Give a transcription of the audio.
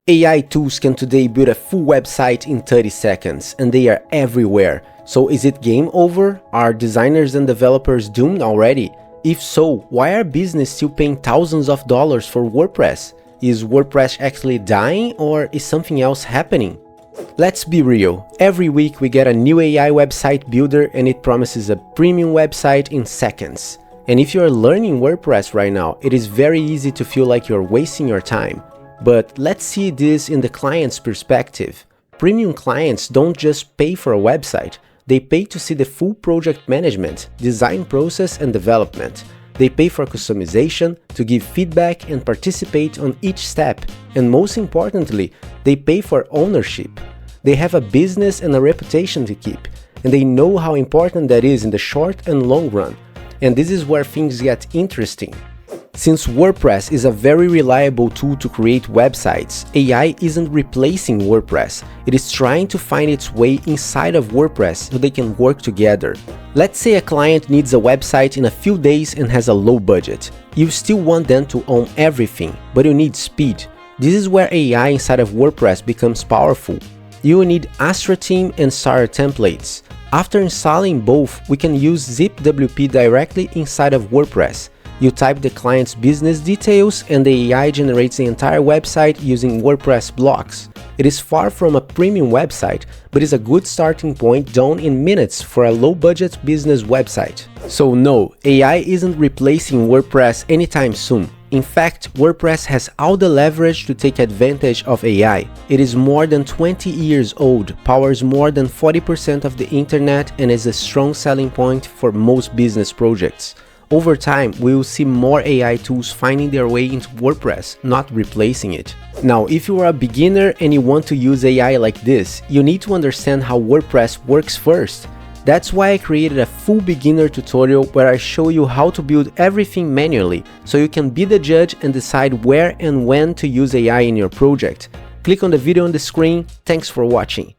AI tools can today build a full website in 30 seconds, and they are everywhere. So is it game over? Are designers and developers doomed already? If so, why are businesses still paying thousands of dollars for WordPress? Is WordPress actually dying, or is something else happening? Let's be real, every week we get a new AI website builder and it promises a premium website in seconds. And if you are learning WordPress right now, it is very easy to feel like you're wasting your time. But let's see this in the client's perspective. Premium clients don't just pay for a website, they pay to see the full project management, design process and development. They pay for customization, to give feedback and participate on each step. And most importantly, they pay for ownership. They have a business and a reputation to keep, and they know how important that is in the short and long run. And this is where things get interesting. Since WordPress is a very reliable tool to create websites, AI isn't replacing WordPress. It is trying to find its way inside of WordPress so they can work together. Let's say a client needs a website in a few days and has a low budget. You still want them to own everything, but you need speed. This is where AI inside of WordPress becomes powerful. You will need Astra theme and starter templates. After installing both, we can use zip.wp directly inside of WordPress. You type the client's business details and the AI generates the entire website using WordPress blocks. It is far from a premium website, but is a good starting point done in minutes for a low-budget business website. So no, AI isn't replacing WordPress anytime soon. In fact, WordPress has all the leverage to take advantage of AI. It is more than 20 years old, powers more than 40% of the internet, and is a strong selling point for most business projects. Over time, we will see more AI tools finding their way into WordPress, not replacing it. Now, if you are a beginner and you want to use AI like this, you need to understand how WordPress works first. That's why I created a full beginner tutorial where I show you how to build everything manually, so you can be the judge and decide where and when to use AI in your project. Click on the video on the screen. Thanks for watching.